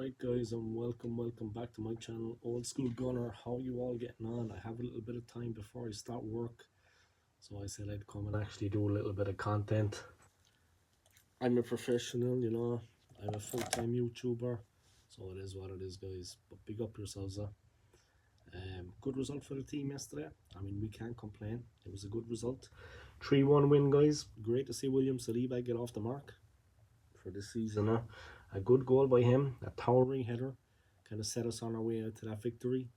Alright guys, and welcome back to my channel, Old School Gunner. How you all getting on? I have a little bit of time before I start work, so I said I'd come and actually do a little bit of content. I'm a professional, I'm a full-time YouTuber, so it is what it is, guys. But big up yourselves. Good result for the team yesterday. I mean, we can't complain. It was a good result. 3-1 win, guys. Great to see William Saliba get off the mark for this season. A good goal by him, a towering header, kind of set us on our way out to that victory.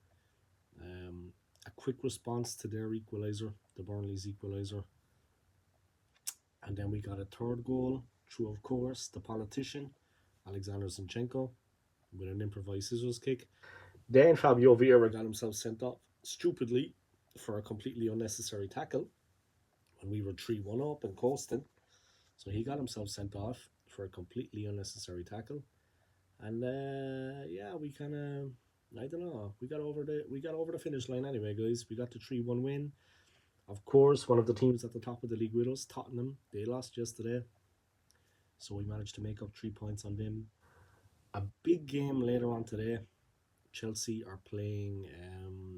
A quick response to their equaliser, the Burnley's equaliser. And then we got a third goal through, of course, the politician, Alexander Zinchenko, with an improvised scissors kick. Then Fabio Vieira got himself sent off, stupidly, for a completely unnecessary tackle when we were 3-1 up and coasting. So he got himself sent off for a completely unnecessary tackle. And yeah, we kind of, I don't know, we got over the finish line anyway, guys. We got the 3-1 win. Of course, one of the teams at the top of the league with us, Tottenham, they lost yesterday, so we managed to make up 3 points on them. A big game later on today. Chelsea are playing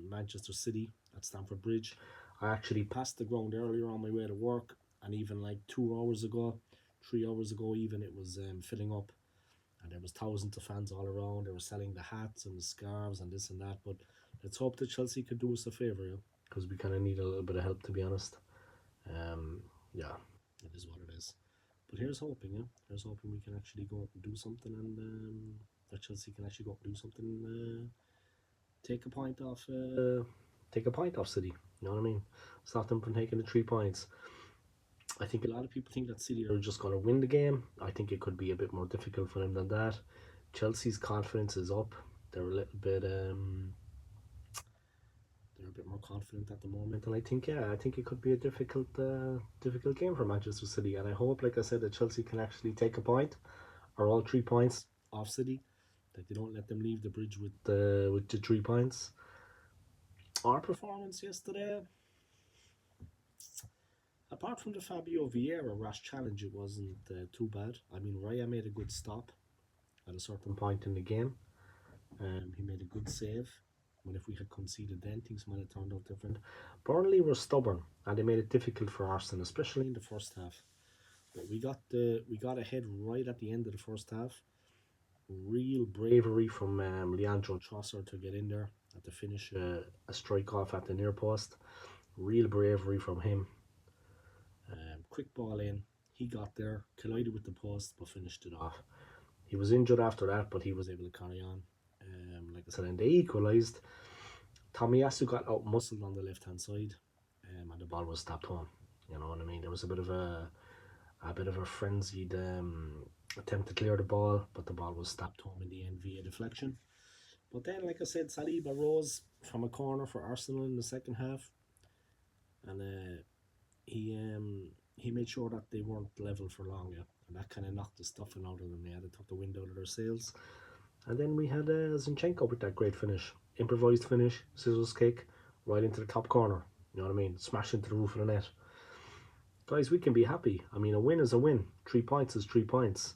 Manchester City at Stamford Bridge. I actually passed the ground earlier on my way to work, and even like 2 hours ago, 3 hours ago even, it was filling up. And there was thousands of fans all around. They were selling the hats and the scarves and this and that. But let's hope that Chelsea could do us a favour, because we kind of need a little bit of help, to be honest. Yeah, it is what it is. But here's hoping, Here's hoping we can actually go up and do something, and that Chelsea can actually go up and do something. Take a point off City. You know what I mean? Stop them from taking the 3 points. I think a lot of people think that City are just going to win the game. I think it could be a bit more difficult for them than that. Chelsea's confidence is up. They're a little bit more confident at the moment, and I think it could be a difficult game for Manchester City. And I hope, like I said, that Chelsea can actually take a point or all 3 points off City, that they don't let them leave the bridge with the 3 points. Our performance yesterday, apart from the Fabio Vieira rash challenge, it wasn't too bad. I mean, Raya made a good stop at a certain point in the game. He made a good save. But if we had conceded then, things might have turned out different. Burnley were stubborn, and they made it difficult for Arsenal, especially in the first half. But we got ahead right at the end of the first half. Real bravery from Leandro Trossard to get in there and to finish a strike off at the near post. Real bravery from him. Quick ball in. He got there, collided with the post, but finished it off. He was injured after that, but he was able to carry on. Like I said, and they equalised. Tomiyasu got out muscled on the left hand side, and the ball was stopped home. You know what I mean? There was a bit of a frenzied attempt to clear the ball, but the ball was stopped home in the end via deflection. But then, like I said, Saliba rose from a corner for Arsenal in the second half, and he made sure that they weren't level for long, and that kind of knocked the stuffing out of them. They took the wind out of their sails. And then we had Zinchenko with that great finish, improvised finish, scissors kick, right into the top corner. You know what I mean? Smash into the roof of the net. Guys, we can be happy. I mean, a win is a win. 3 points is 3 points.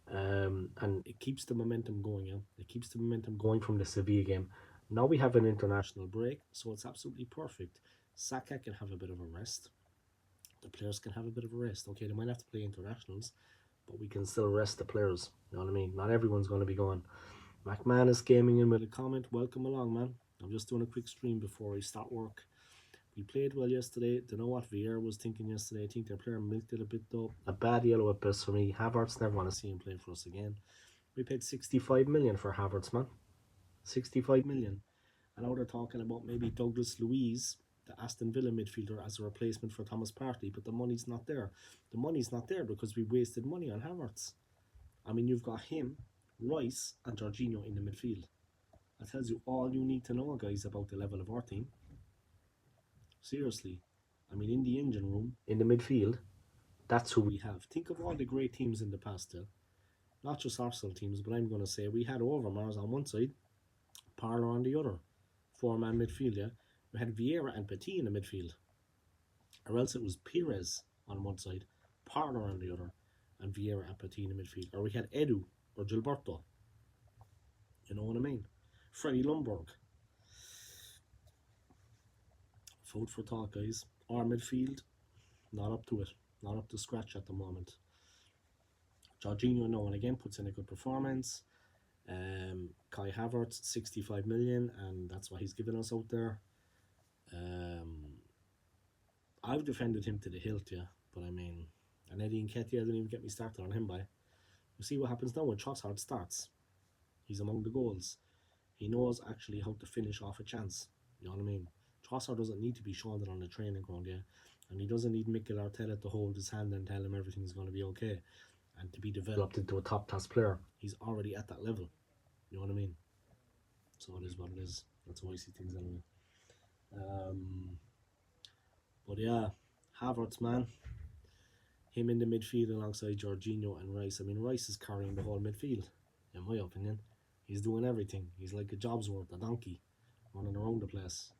And it keeps the momentum going, It keeps the momentum going from the Sevilla game. Now we have an international break, so it's absolutely perfect. Saka can have a bit of a rest. The players can have a bit of a rest. Okay, they might have to play internationals, but we can still rest the players. You know what I mean? Not everyone's going to be going. McMahon is gaming in with a comment. Welcome along, man. I'm just doing a quick stream before I start work. We played well yesterday. Don't know what Vieira was thinking yesterday. I think their player milked it a bit though. A bad yellow at best for me. Havertz, never want to see him play for us again. We paid 65 million for Havertz, man. 65 million. And now they're talking about maybe Douglas Luiz, the Aston Villa midfielder, as a replacement for Thomas Partey, but the money's not there. The money's not there because we wasted money on Havertz. I mean, you've got him, Rice, and Jorginho in the midfield. That tells you all you need to know, guys, about the level of our team. Seriously. I mean, in the engine room, in the midfield, that's who we have. Think of all the great teams in the past, not just Arsenal teams, but I'm going to say we had Overmars on one side, Parlour on the other. 4-man midfield, yeah. We had Vieira and Petit in the midfield. Or else it was Pires on one side, Parlour on the other, and Vieira and Petit in the midfield. Or we had Edu or Gilberto. You know what I mean? Freddie Lundberg, food for thought, guys. Our midfield, not up to it. Not up to scratch at the moment. Jorginho, now and again, puts in a good performance. Kai Havertz, 65 million, and that's what he's given us out there. I've defended him to the hilt, yeah, but I mean, and Eddie Nketiah didn't even get me started on him, by. You see what happens now when Trossard starts. He's among the goals. He knows actually how to finish off a chance. You know what I mean? Trossard doesn't need to be shown it on the training ground, yeah, and he doesn't need Mikel Arteta to hold his hand and tell him everything's going to be okay, and to be developed into a top-class player. He's already at that level. You know what I mean? So it is what it is. That's how I see things anyway. But yeah, Havertz, man. Him in the midfield alongside Jorginho and Rice. I mean, Rice is carrying the whole midfield, in my opinion. He's doing everything. He's like a job's worth, a donkey, running around the place.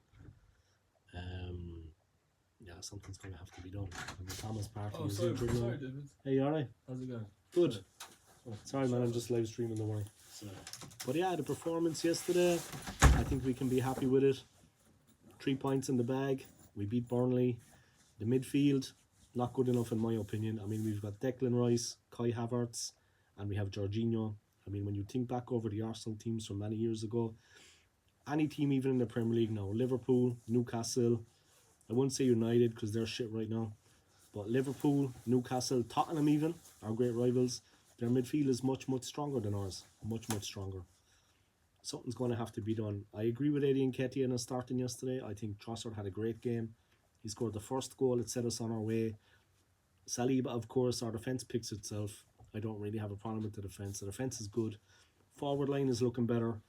Yeah, something's going to have to be done. And the Thomas Partey is sorry, David. Hey, you alright? How's it going? Good. Sorry, man, I'm just live streaming, don't worry. But yeah, the performance yesterday, I think we can be happy with it. 3 points in the bag. We beat Burnley. The midfield, not good enough in my opinion. I mean, we've got Declan Rice, Kai Havertz, and we have Jorginho. I mean, when you think back over the Arsenal teams from many years ago, any team even in the Premier League now, Liverpool, Newcastle, I wouldn't say United because they're shit right now, but Liverpool, Newcastle, Tottenham even, our great rivals, their midfield is much, much stronger than ours. Much, much stronger. Something's going to have to be done. I agree with Eddie Nketiah in starting yesterday. I think Trossard had a great game. He scored the first goal. It set us on our way. Saliba, of course, our defence picks itself. I don't really have a problem with the defence. The defence is good. Forward line is looking better,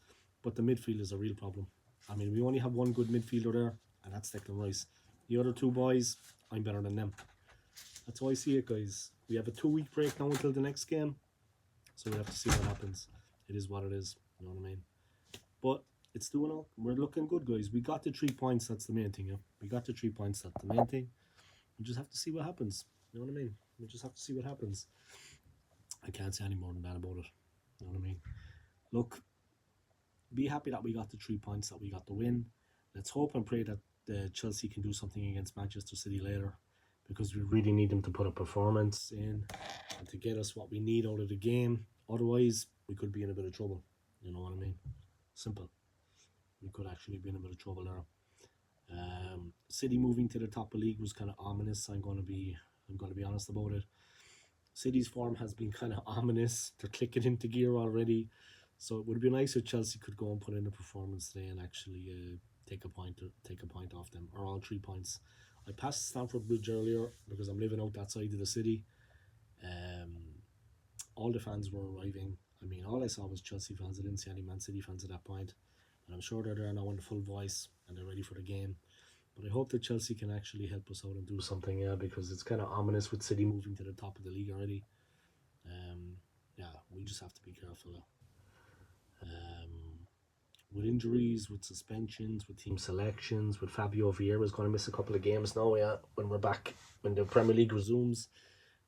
but the midfield is a real problem. I mean, we only have one good midfielder there, and that's Declan Rice. The other two boys, I'm better than them. That's how I see it, guys. We have a 2-week break now until the next game, so we have to see what happens. It is what it is, you know what I mean? But it's doing all. We're looking good, guys. We got the 3 points, that's the main thing, yeah? We got the 3 points, that's the main thing. We just have to see what happens, you know what I mean? We just have to see what happens. I can't say any more than that about it, you know what I mean? Look, be happy that we got the 3 points, that we got the win. Let's hope and pray that Chelsea can do something against Manchester City later, because we really need them to put a performance in and to get us what we need out of the game. Otherwise, we could be in a bit of trouble. You know what I mean? Simple. We could actually be in a bit of trouble there. City moving to the top of the league was kind of ominous. I'm going to be honest about it. City's form has been kind of ominous. They're clicking into gear already. So it would be nice if Chelsea could go and put in a performance today and actually take a point off them, or all 3 points. I passed Stamford Bridge earlier because I'm living out that side of the city. All the fans were arriving. I mean, all I saw was Chelsea fans. I didn't see any Man City fans at that point. And I'm sure they're there now in full voice and they're ready for the game. But I hope that Chelsea can actually help us out and do something, yeah, because it's kind of ominous with City moving to the top of the league already. Yeah, we just have to be careful. With injuries, with suspensions, with team selections, with Fabio Vieira's going to miss a couple of games now, yeah, when we're back, when the Premier League resumes,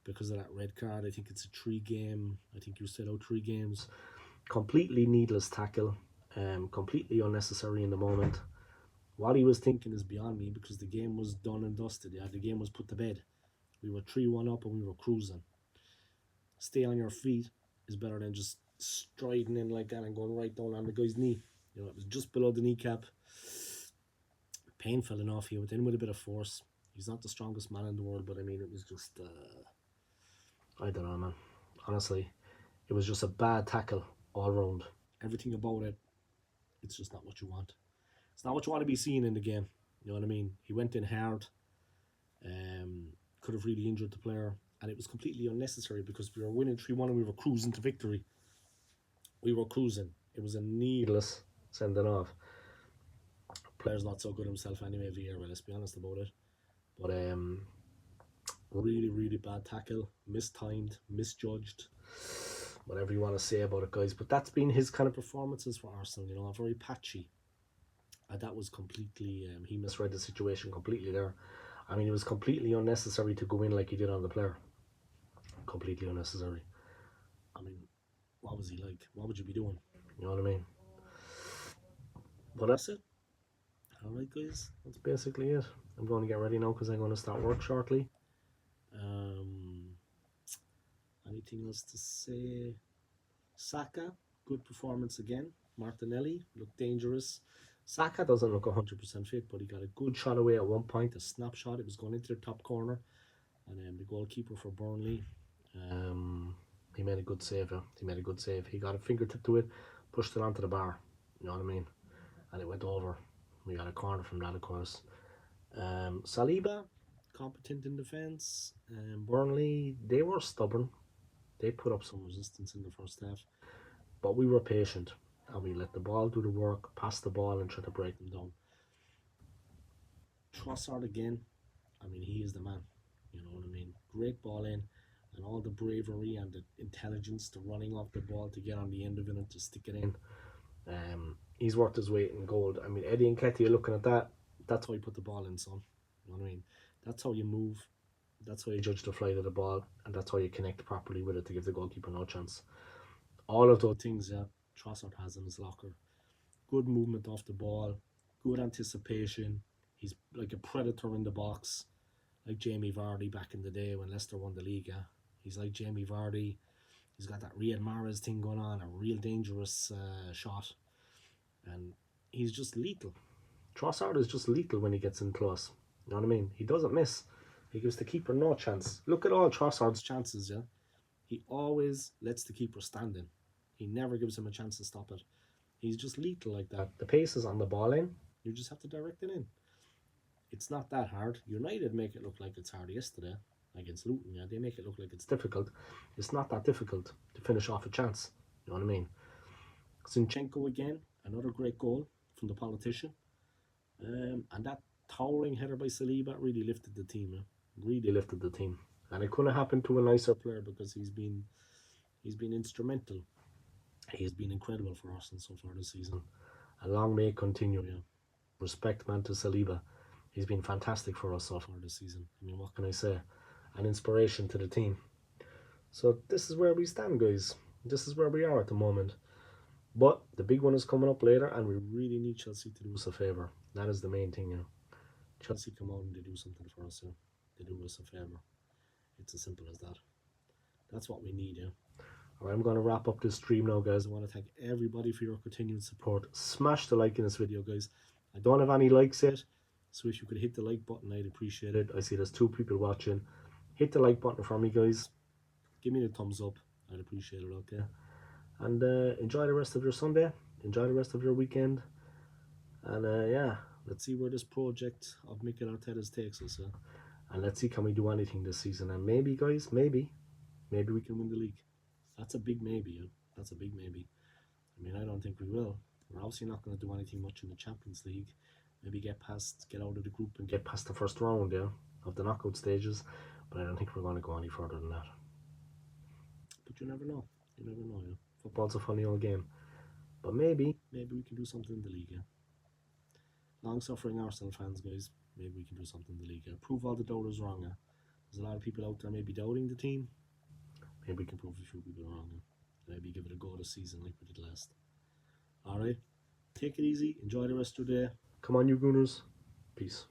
because of that red card. I think it's a 3-game, I think you said out 3 games. Completely needless tackle, completely unnecessary in the moment. What he was thinking is beyond me, because the game was done and dusted, yeah, the game was put to bed. We were 3-1 up and we were cruising. Stay on your feet is better than just striding in like that and going right down on the guy's knee. You know, it was just below the kneecap. Painful enough. He went in with a bit of force. He's not the strongest man in the world, but I mean, it was just, I don't know, man. Honestly, it was just a bad tackle all round. Everything about it, it's just not what you want. It's not what you want to be seeing in the game. You know what I mean? He went in hard. Could have really injured the player. And it was completely unnecessary because we were winning 3-1 and we were cruising to victory. We were cruising. It was a needless sending off. Player's not so good himself anyway, Vieira, let's be honest about it. But really, really bad tackle. Mistimed, misjudged. Whatever you want to say about it, guys. But that's been his kind of performances for Arsenal, you know, very patchy. And that was completely, he misread the situation completely there. I mean, it was completely unnecessary to go in like he did on the player. Completely unnecessary. I mean, what was he like? What would you be doing? You know what I mean? But that's it. Alright guys, that's basically it. I'm going to get ready now because I'm going to start work shortly. Um, Anything else to say? Saka, good performance again. Martinelli looked dangerous. Saka doesn't look 100% fit, but he got a good shot away at one point, a snapshot. It was going into the top corner. And then the goalkeeper for Burnley, he made a good save. He made a good save. He got a fingertip to it, pushed it onto the bar. You know what I mean? And it went over. We got a corner from that, of course. Saliba, competent in defence. Burnley, they were stubborn. They put up some resistance in the first half, but we were patient and we let the ball do the work, pass the ball, and try to break them down. Trossard again. I mean, he is the man. You know what I mean? Great ball in, and all the bravery and the intelligence, the running off the ball to get on the end of it and to stick it in. He's worth his weight in gold. I mean, Eddie and Ketty are looking at that. That's how you put the ball in, son. You know what I mean? That's how you move. That's how you judge the flight of the ball, and that's how you connect properly with it to give the goalkeeper no chance. All of those things that Trossard has in his locker. Good movement off the ball, good anticipation. He's like a predator in the box, like Jamie Vardy back in the day when Leicester won the league. Yeah? He's like Jamie Vardy. He's got that Riyad Mahrez thing going on, a real dangerous shot. And he's just lethal. Trossard is just lethal when he gets in close. You know what I mean? He doesn't miss. He gives the keeper no chance. Look at all Trossard's chances, yeah? He always lets the keeper stand in. He never gives him a chance to stop it. He's just lethal like that. The pace is on the ball in. You just have to direct it in. It's not that hard. United make it look like it's hard yesterday against Luton. Yeah, they make it look like it's difficult. It's not that difficult to finish off a chance. You know what I mean? Zinchenko again, another great goal from the politician. And that towering header by Saliba really lifted the team. Really lifted the team. And it couldn't happen to a nicer player because he's been instrumental. He's been incredible for Arsenal so far this season. And long may it continue. Yeah. Respect, man, to Saliba. He's been fantastic for us so far this season. I mean, what can I say? An inspiration to the team. So this is where we stand, guys. This is where we are at the moment. But the big one is coming up later, and we really need Chelsea to do us a favour. That is the main thing, you know. Chelsea come out and they do something for us, yeah. They do us a favour. It's as simple as that. That's what we need, yeah. Alright, I'm going to wrap up this stream now, guys. I want to thank everybody for your continued support. Smash the like in this video, guys. I don't have any likes yet, so if you could hit the like button, I'd appreciate it. I see there's 2 people watching. Hit the like button for me, guys. Give me the thumbs up. I'd appreciate it, okay? And enjoy the rest of your Sunday. Enjoy the rest of your weekend. And yeah, let's see where this project of Mikel Arteta's takes us. And let's see, can we do anything this season? And maybe, guys, maybe we can win the league. That's a big maybe. Yeah? That's a big maybe. I mean, I don't think we will. We're obviously not going to do anything much in the Champions League. Maybe get out of the group and get past the first round, yeah, of the knockout stages. But I don't think we're going to go any further than that. But you never know. You never know, yeah. Football's a funny old game. But maybe we can do something in the league, yeah. Long-suffering Arsenal fans, guys. Maybe we can do something in the league, yeah. Prove all the doubters wrong, yeah. There's a lot of people out there maybe doubting the team. Maybe we can prove a few people wrong, yeah. Maybe give it a go this season like we did last. Alright, take it easy, enjoy the rest of your day. Come on, you Gooners. Peace.